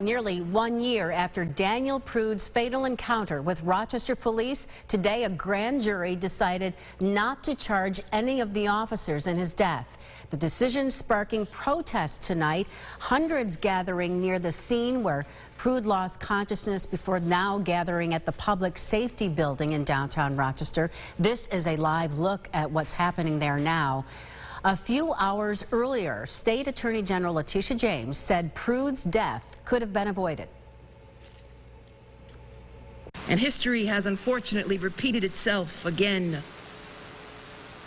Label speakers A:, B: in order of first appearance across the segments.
A: Nearly 1 year after Daniel Prude's fatal encounter with Rochester police, today a grand jury decided not to charge any of the officers in his death. The decision sparking protests tonight, hundreds gathering near the scene where Prude lost consciousness before now gathering at the Public Safety Building in downtown Rochester. This is a live look at what's happening there now. A few hours earlier, State Attorney General Letitia James said Prude's death could have been avoided.
B: And history has unfortunately repeated itself again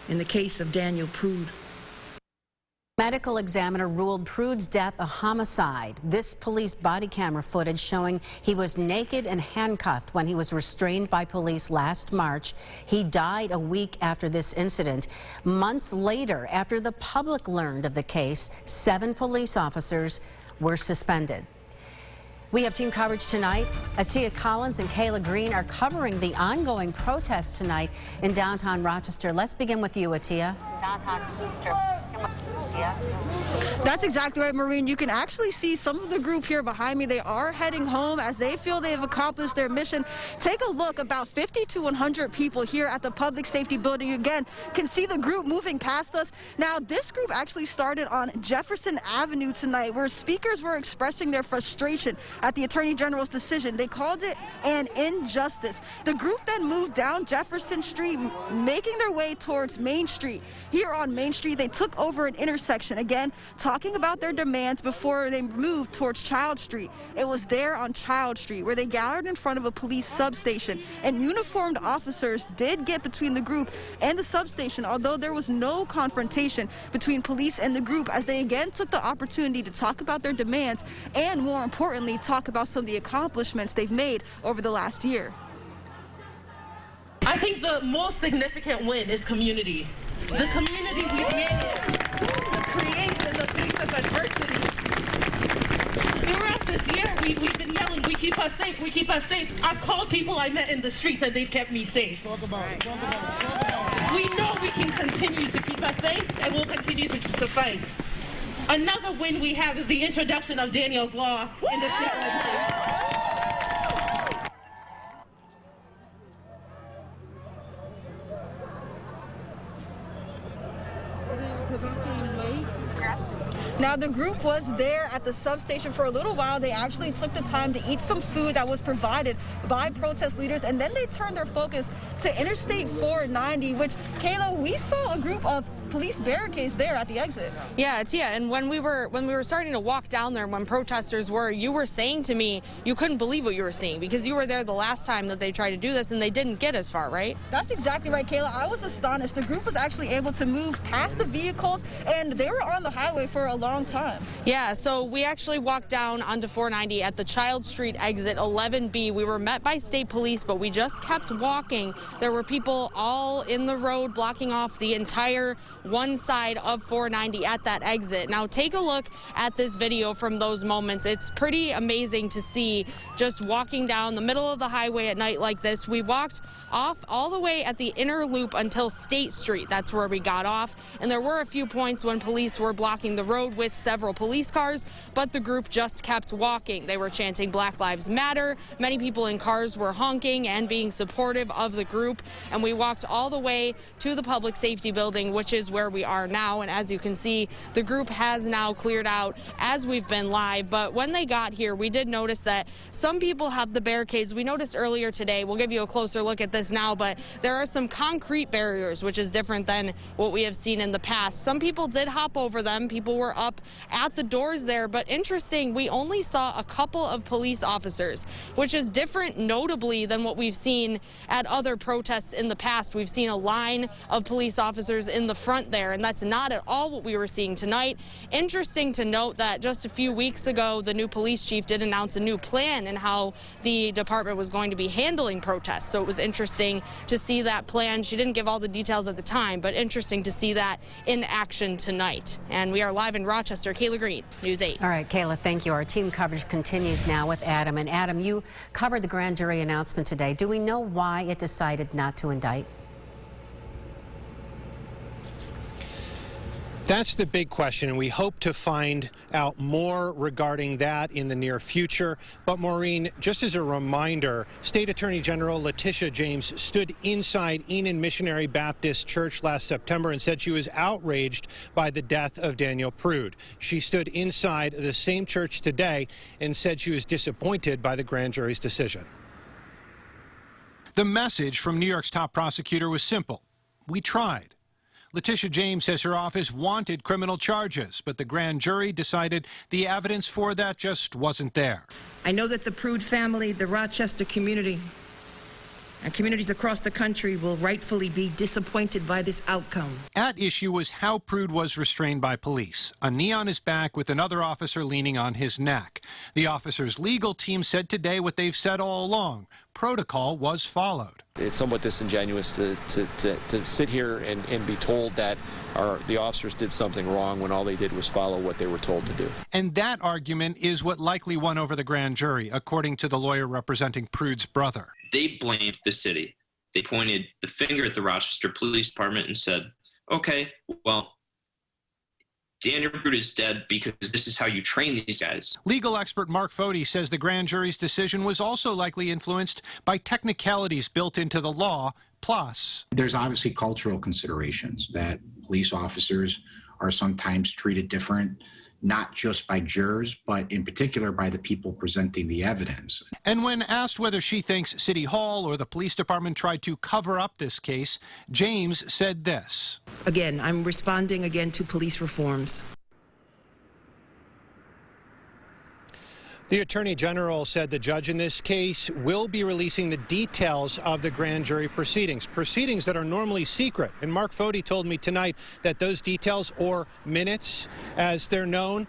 B: in the case of Daniel Prude.
A: Medical examiner ruled Prude's death a homicide. This police body camera footage showing he was naked and handcuffed when he was restrained by police last March. He died a week after this incident. Months later, after the public learned of the case, 7 police officers were suspended. We have team coverage tonight. Atia Collins and Kayla Green are covering the ongoing protests tonight in downtown Rochester. Let's begin with you, Atia.
C: That's exactly right, Maureen. You can actually see some of the group here behind me. They are heading home as they feel they've accomplished their mission. Take a look, about 50 to 100 people here at the Public Safety Building. Again, can see the group moving past us. Now, this group actually started on Jefferson Avenue tonight, where speakers were expressing their frustration at the Attorney General's decision. They called it an injustice. The group then moved down Jefferson Street, making their way towards Main Street. Here on Main Street, they took over an intersection, again, talking about their demands before they moved towards Child Street. It was there on Child Street where they gathered in front of a police substation, and uniformed officers did get between the group and the substation, although there was no confrontation between police and the group, as they again took the opportunity to talk about their demands and, more importantly, talk about some of the accomplishments they've made over the last year.
D: I think the most significant win is community. The community we've managed to create in the face of adversity. Throughout this year, we've been yelling, we keep us safe, we keep us safe. I've called people I met in the streets and they've kept me safe. Talk about it. We know we can continue to keep us safe, and we'll continue to fight. Another win we have is the introduction of Daniel's Law in the state legislature.
C: Now, the group was there at the substation for a little while. They actually took the time to eat some food that was provided by protest leaders, and then they turned their focus to Interstate 490, which, Kayla, we saw a group of police barricades there at the exit.
E: Yeah, and when we were starting to walk down there, when protesters were, you were saying to me you couldn't believe what you were seeing because you were there the last time that they tried to do this and they didn't get as far, right? That's
C: exactly right, Kayla. I was astonished. The group was actually able to move past the vehicles, and they were on the highway for a long time.
E: Yeah, so we actually walked down onto 490 at the Child Street exit 11B. We were met by state police, but we just kept walking. There were people all in the road blocking off the entire one side of 490 at that exit. Now take a look at this video from those moments. It's pretty amazing to see just walking down the middle of the highway at night like this. We walked off all the way at the inner loop until State Street. That's where we got off, and there were a few points when police were blocking the road with several police cars, but the group just kept walking. They were chanting Black Lives Matter. Many people in cars were honking and being supportive of the group, and we walked all the way to the Public Safety Building, which is where we are now. And as you can see, the group has now cleared out as we've been live. But when they got here, we did notice that some people have the barricades. We noticed earlier today, we'll give you a closer look at this now, but there are some concrete barriers, which is different than what we have seen in the past. Some people did hop over them. People were up at the doors there, but interesting, we only saw a couple of police officers, which is different notably than what we've seen at other protests in the past. We've seen a line of police officers in the front there, and that's not at all what we were seeing tonight. Interesting to note that just a few weeks ago, the new police chief did announce a new plan in how the department was going to be handling protests. So it was interesting to see that plan. She didn't give all the details at the time, but interesting to see that in action tonight. And we are live in Rochester. Kayla Green, News 8.
A: All right, Kayla, thank you. Our team coverage continues now with Adam. And Adam, you covered the grand jury announcement today. Do we know why it decided not to indict?
F: That's the big question, and we hope to find out more regarding that in the near future. But Maureen, just as a reminder, State Attorney General Letitia James stood inside Enon Missionary Baptist Church last September and said she was outraged by the death of Daniel Prude. She stood inside the same church today and said she was disappointed by the grand jury's decision. The message from New York's top prosecutor was simple: we tried. Letitia James says her office wanted criminal charges, but the grand jury decided the evidence for that just wasn't there.
B: I know that the Prude family, the Rochester community, and communities across the country will rightfully be disappointed by this outcome.
F: At issue was how Prude was restrained by police, a knee on his back with another officer leaning on his neck. The officer's legal team said today what they've said all along: protocol was followed.
G: It's somewhat disingenuous to sit here and be told that the officers did something wrong when all they did was follow what they were told to do.
F: And that argument is what likely won over the grand jury, according to the lawyer representing Prude's brother.
H: They blamed the city. They pointed the finger at the Rochester Police Department and said, okay, well, Daniel Prude is dead because this is how you train these guys.
F: Legal expert Mark Foti says the grand jury's decision was also likely influenced by technicalities built into the law. Plus,
I: there's obviously cultural considerations that police officers are sometimes treated different, not just by jurors, but in particular by the people presenting the evidence.
F: And when asked whether she thinks City Hall or the police department tried to cover up this case, James said this.
B: Again, I'm responding again to police reforms.
F: The Attorney General said the judge in this case will be releasing the details of the grand jury proceedings that are normally secret. And Mark Foti told me tonight that those details, or minutes as they're known,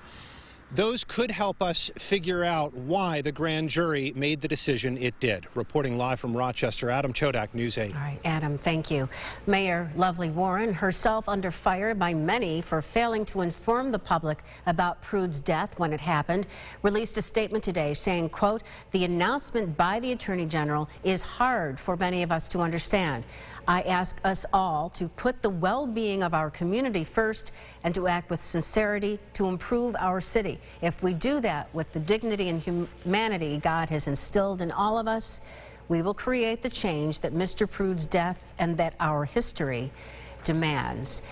F: those could help us figure out why the grand jury made the decision it did. Reporting live from Rochester, Adam Chodak, News 8.
A: All right, Adam, thank you. Mayor Lovely Warren, herself under fire by many for failing to inform the public about Prude's death when it happened, released a statement today saying, quote, "The announcement by the Attorney General is hard for many of us to understand. I ask us all to put the well-being of our community first and to act with sincerity to improve our city. If we do that with the dignity and humanity God has instilled in all of us, we will create the change that Mr. Prude's death and that our history demands."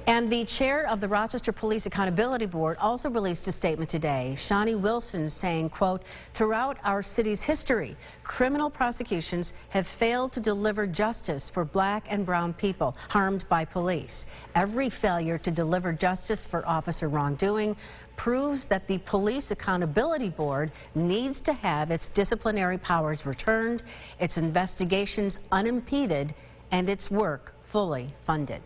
A: And the chair of the Rochester Police Accountability Board also released a statement today, Shawnee Wilson, saying, quote, "Throughout our city's history, criminal prosecutions have failed to deliver justice for black and brown people harmed by police. Every failure to deliver justice for officer wrongdoing proves that the Police Accountability Board needs to have its disciplinary powers returned, its investigations unimpeded, and its work fully funded."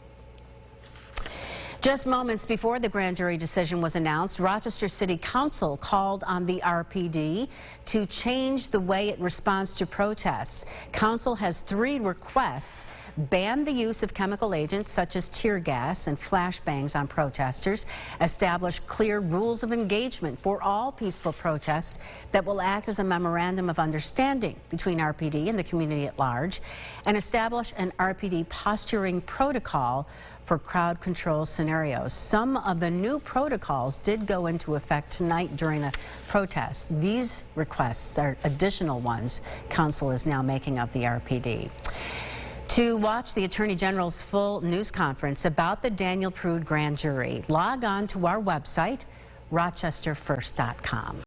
A: Just moments before the grand jury decision was announced, Rochester City Council called on the RPD to change the way it responds to protests. Council has 3 requests: ban the use of chemical agents such as tear gas and flashbangs on protesters, establish clear rules of engagement for all peaceful protests that will act as a memorandum of understanding between RPD and the community at large, and establish an RPD posturing protocol for crowd control scenarios. Some of the new protocols did go into effect tonight during the protests. These requests are additional ones Council is now making of the RPD. To watch the Attorney General's full news conference about the Daniel Prude grand jury, log on to our website, rochesterfirst.com.